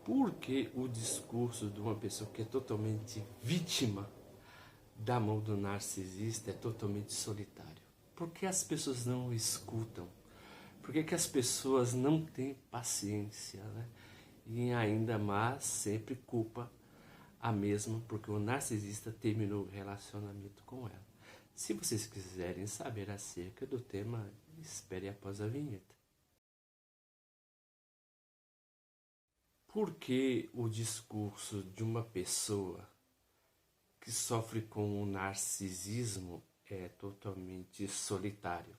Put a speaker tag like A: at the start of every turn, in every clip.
A: Por que o discurso de uma pessoa que é totalmente vítima da mão do narcisista é totalmente solitário? Por que as pessoas não o escutam? Por que as pessoas não têm paciência, né? E ainda mais sempre culpa a mesma porque o narcisista terminou o relacionamento com ela. Se vocês quiserem saber acerca do tema, espere após a vinheta. Por que o discurso de uma pessoa que sofre com o narcisismo é totalmente solitário?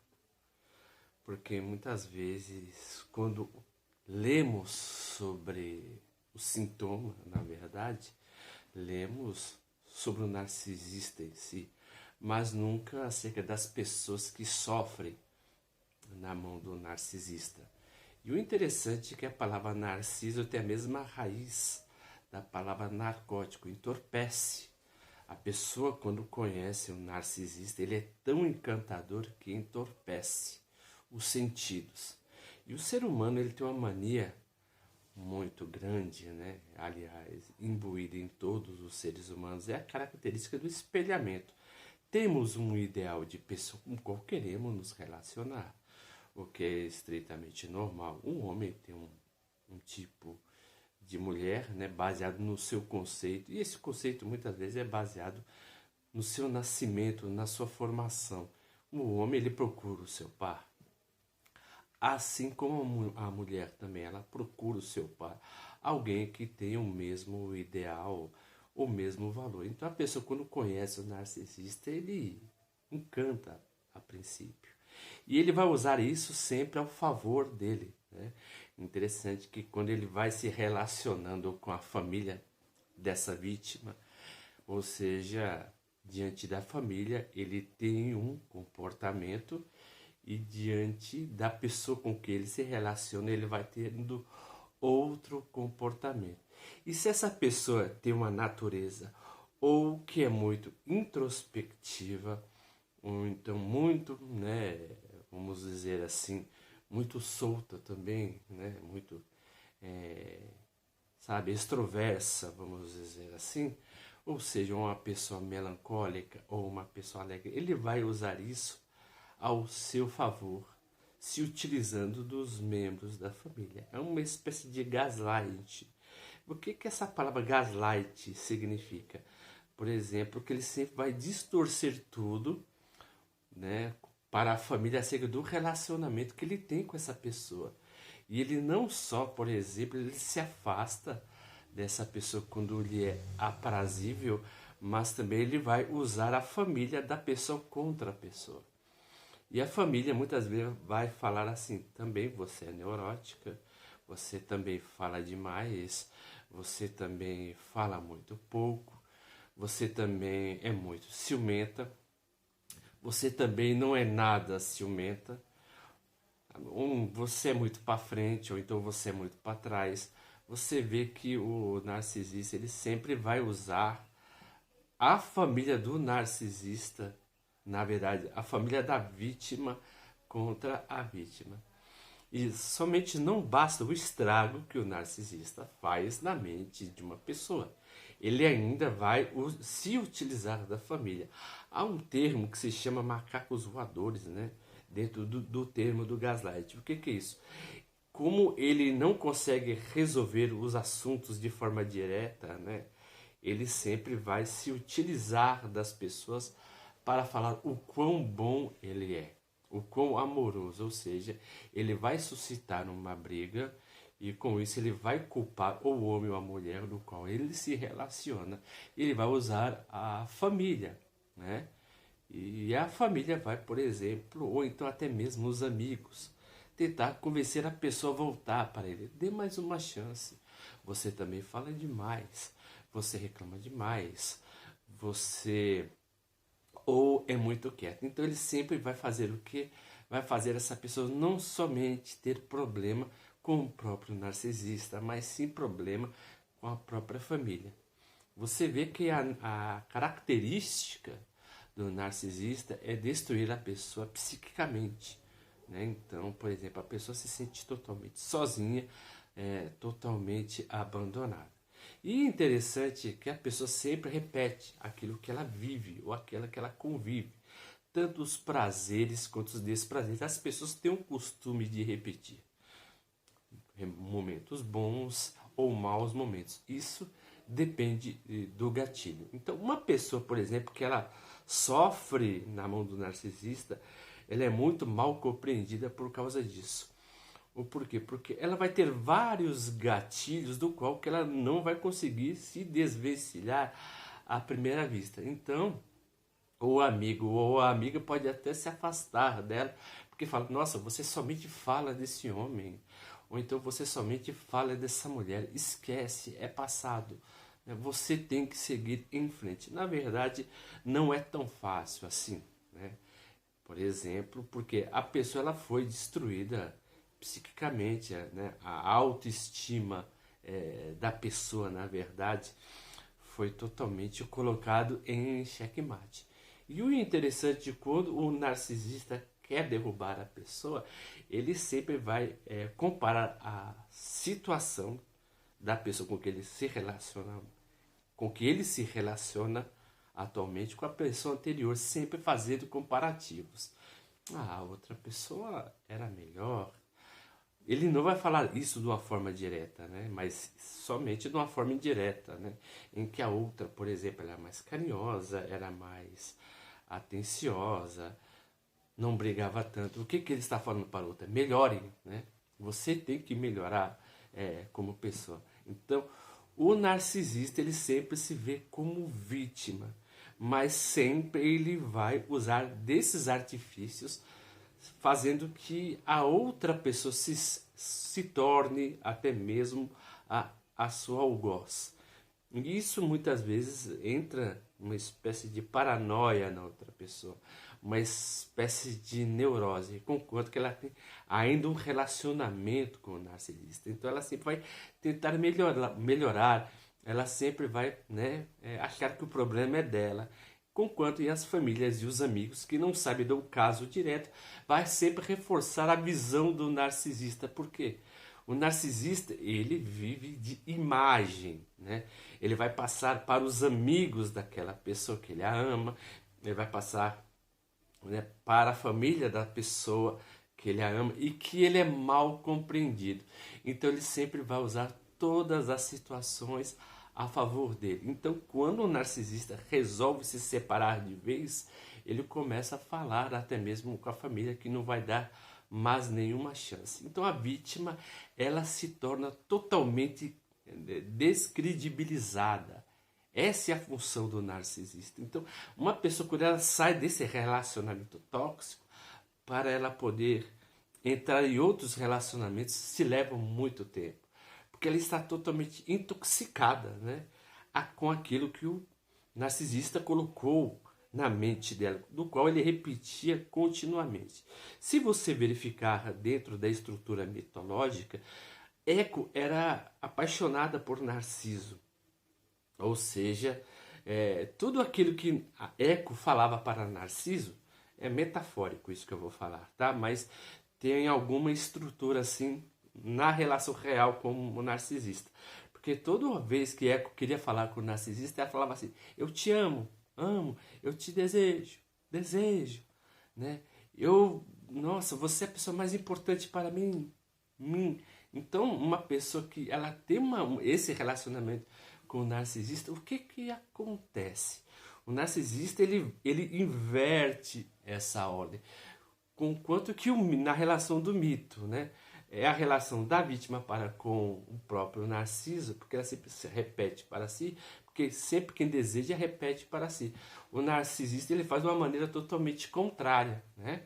A: Porque muitas vezes, quando lemos sobre o sintoma, na verdade, lemos sobre o narcisista em si, mas nunca acerca das pessoas que sofrem na mão do narcisista. E o interessante é que a palavra narciso tem a mesma raiz da palavra narcótico, entorpece. A pessoa, quando conhece um narcisista, ele é tão encantador que entorpece os sentidos. E o ser humano, ele tem uma mania muito grande, né? Aliás, imbuída em todos os seres humanos, é a característica do espelhamento. Temos um ideal de pessoa com qual queremos nos relacionar, o que é estritamente normal. Um homem tem um tipo de mulher, né, baseado no seu conceito, e esse conceito muitas vezes é baseado no seu nascimento, na sua formação. O homem, ele procura o seu par, assim como a mulher também, ela procura o seu par, alguém que tenha o mesmo ideal, o mesmo valor. Então a pessoa, quando conhece o narcisista, ele encanta a princípio. E ele vai usar isso sempre ao favor dele, né? Interessante que quando ele vai se relacionando com a família dessa vítima, ou seja, diante da família, ele tem um comportamento e diante da pessoa com que ele se relaciona, ele vai tendo outro comportamento. E se essa pessoa tem uma natureza ou que é muito introspectiva, ou então muito, né, vamos dizer assim, muito solta também, né, muito, sabe, extroversa, vamos dizer assim, ou seja, uma pessoa melancólica ou uma pessoa alegre, ele vai usar isso ao seu favor, se utilizando dos membros da família. É uma espécie de gaslight. O que essa palavra gaslight significa? Por exemplo, que ele sempre vai distorcer tudo, né, para a família acerca do relacionamento que ele tem com essa pessoa. E ele não só, por exemplo, ele se afasta dessa pessoa quando lhe é aprazível, mas também ele vai usar a família da pessoa contra a pessoa. E a família muitas vezes vai falar assim, também você é neurótica, você também fala demais, você também fala muito pouco, você também é muito ciumenta, você também não é nada ciumenta, você é muito para frente ou então você é muito para trás. Você vê que o narcisista ele sempre vai usar a família do narcisista, na verdade, a família da vítima contra a vítima. E somente não basta o estrago que o narcisista faz na mente de uma pessoa. Ele ainda vai se utilizar da família. Há um termo que se chama macacos voadores, né? Dentro do termo do gaslight. O que é isso? Como ele não consegue resolver os assuntos de forma direta, né? Ele sempre vai se utilizar das pessoas para falar o quão bom ele é, o quão amoroso, ou seja, ele vai suscitar uma briga e com isso ele vai culpar o homem ou a mulher do qual ele se relaciona. Ele vai usar a família, né? E a família vai, por exemplo, ou então até mesmo os amigos, tentar convencer a pessoa a voltar para ele. Dê mais uma chance. Você também fala demais. Você reclama demais. Você ou é muito quieto. Então ele sempre vai fazer o que? Vai fazer essa pessoa não somente ter problema com o próprio narcisista, mas sim problema com a própria família. Você vê que a característica do narcisista é destruir a pessoa psiquicamente, né? Então, por exemplo, a pessoa se sente totalmente sozinha, totalmente abandonada. E interessante que a pessoa sempre repete aquilo que ela vive ou aquela que ela convive. Tanto os prazeres quanto os desprazeres. As pessoas têm um costume de repetir momentos bons ou maus momentos. Isso depende do gatilho. Então, uma pessoa, por exemplo, que ela sofre na mão do narcisista, ela é muito mal compreendida por causa disso. O porquê? Porque ela vai ter vários gatilhos do qual que ela não vai conseguir se desvencilhar à primeira vista. Então, o amigo ou a amiga pode até se afastar dela, porque fala, nossa, você somente fala desse homem, ou então você somente fala dessa mulher, esquece, é passado. Você tem que seguir em frente. Na verdade, não é tão fácil assim, né? Por exemplo, porque a pessoa ela foi destruída psiquicamente, né? A autoestima da pessoa, na verdade, foi totalmente colocado em xeque-mate. E o interessante, quando o narcisista quer derrubar a pessoa, ele sempre vai comparar a situação da pessoa com que ele se relaciona atualmente com a pessoa anterior, sempre fazendo comparativos. A outra pessoa era melhor. Ele não vai falar isso de uma forma direta, né? Mas somente de uma forma indireta, né? Em que a outra, por exemplo, era mais carinhosa, era mais atenciosa, não brigava tanto. O que ele está falando para a outra? Melhore, né? Você tem que melhorar como pessoa. Então, o narcisista, ele sempre se vê como vítima, mas sempre ele vai usar desses artifícios, fazendo que a outra pessoa se torne até mesmo a sua algoz. E isso muitas vezes entra uma espécie de paranoia na outra pessoa, uma espécie de neurose, conquanto que ela tem ainda um relacionamento com o narcisista. Então ela sempre vai tentar melhorar, ela sempre vai, né, achar que o problema é dela. Conquanto e as famílias e os amigos que não sabem do caso direto, vai sempre reforçar a visão do narcisista. Por quê? O narcisista, ele vive de imagem, né? Ele vai passar para os amigos daquela pessoa que ele ama, ele vai passar, né, para a família da pessoa que ele ama e que ele é mal compreendido. Então ele sempre vai usar todas as situações a favor dele. Então, quando o narcisista resolve se separar de vez, ele começa a falar até mesmo com a família que não vai dar mais nenhuma chance. Então, a vítima, ela se torna totalmente descredibilizada. Essa é a função do narcisista. Então, uma pessoa, quando ela sai desse relacionamento tóxico, para ela poder entrar em outros relacionamentos, se leva muito tempo. Porque ela está totalmente intoxicada, né, com aquilo que o narcisista colocou na mente dela, do qual ele repetia continuamente. Se você verificar dentro da estrutura mitológica, Eco era apaixonada por Narciso. Ou seja, tudo aquilo que a Eco falava para Narciso é metafórico, isso que eu vou falar, tá? Mas tem alguma estrutura assim na relação real com o narcisista. Porque toda vez que Eco queria falar com o narcisista, ela falava assim, eu te amo, eu te desejo, né? Nossa, você é a pessoa mais importante para mim. Então, uma pessoa que ela tem esse relacionamento com o narcisista, o que acontece? O narcisista, ele inverte essa ordem. Conquanto que na relação do mito, né? É a relação da vítima para com o próprio Narciso, porque ela sempre se repete para si, porque sempre quem deseja repete para si. O narcisista, ele faz de uma maneira totalmente contrária, né?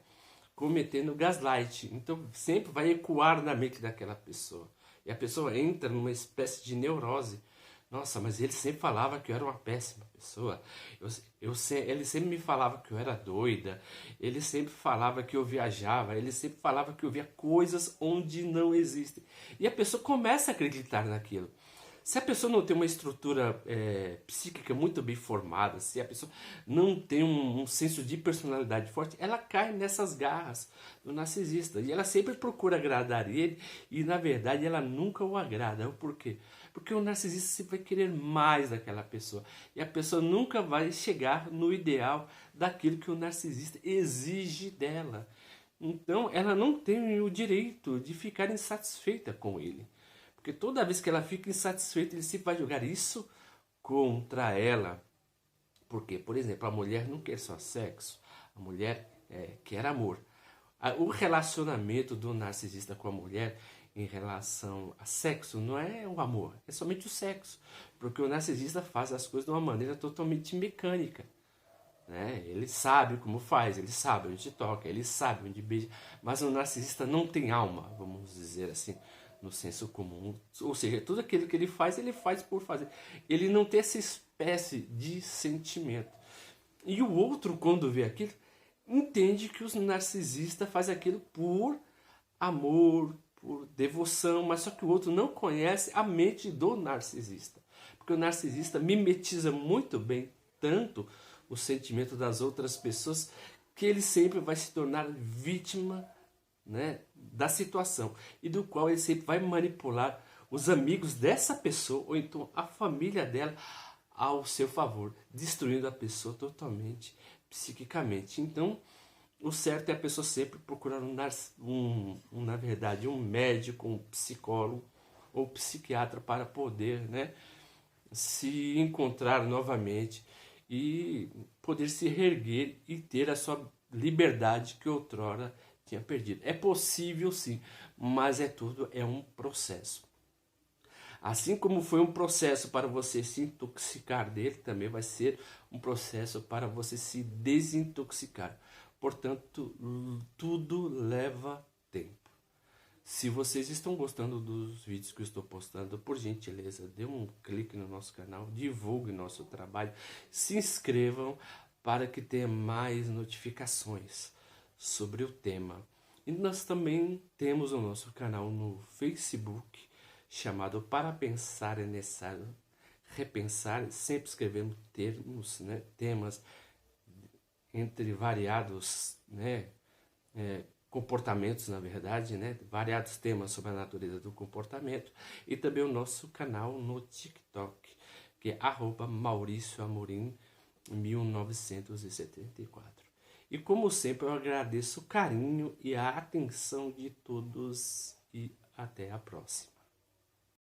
A: Cometendo gaslight. Então sempre vai ecoar na mente daquela pessoa. E a pessoa entra numa espécie de neurose. Nossa, mas ele sempre falava que eu era uma péssima pessoa. Ele sempre me falava que eu era doida. Ele sempre falava que eu viajava. Ele sempre falava que eu via coisas onde não existem. E a pessoa começa a acreditar naquilo. Se a pessoa não tem uma estrutura psíquica muito bem formada, se a pessoa não tem um senso de personalidade forte, ela cai nessas garras do narcisista. E ela sempre procura agradar ele e, na verdade, ela nunca o agrada. Por quê? Porque o narcisista sempre vai querer mais daquela pessoa. E a pessoa nunca vai chegar no ideal daquilo que o narcisista exige dela. Então, ela não tem o direito de ficar insatisfeita com ele. Porque toda vez que ela fica insatisfeita, ele sempre vai jogar isso contra ela. Porque, por exemplo, a mulher não quer só sexo, a mulher quer amor. O relacionamento do narcisista com a mulher em relação a sexo não é o amor, é somente o sexo. Porque o narcisista faz as coisas de uma maneira totalmente mecânica. Né? Ele sabe como faz, ele sabe onde toca, ele sabe onde beija, mas o narcisista não tem alma, vamos dizer assim, no senso comum. Ou seja, tudo aquilo que ele faz por fazer. Ele não tem essa espécie de sentimento. E o outro, quando vê aquilo, entende que o narcisista faz aquilo por amor, por devoção, mas só que o outro não conhece a mente do narcisista. Porque o narcisista mimetiza muito bem tanto o sentimento das outras pessoas que ele sempre vai se tornar vítima, né, da situação e do qual ele sempre vai manipular os amigos dessa pessoa ou então a família dela ao seu favor, destruindo a pessoa totalmente psiquicamente. Então, o certo é a pessoa sempre procurar na verdade, um médico, um psicólogo ou psiquiatra para poder, né, se encontrar novamente e poder se reerguer e ter a sua liberdade que outrora tinha perdido. É possível sim, mas tudo é um processo. Assim como foi um processo para você se intoxicar dele, também vai ser um processo para você se desintoxicar. Portanto, tudo leva tempo. Se vocês estão gostando dos vídeos que eu estou postando, por gentileza, dê um clique no nosso canal, divulgue nosso trabalho, se inscrevam para que tenha mais notificações sobre o tema. E nós também temos o nosso canal no Facebook, chamado Para Pensar é Necessário Repensar, sempre escrevendo termos, né, temas entre variados, né, comportamentos, na verdade, né, variados temas sobre a natureza do comportamento, e também o nosso canal no TikTok, que é @mauricioamorim1974. E como sempre, eu agradeço o carinho e a atenção de todos e até a próxima.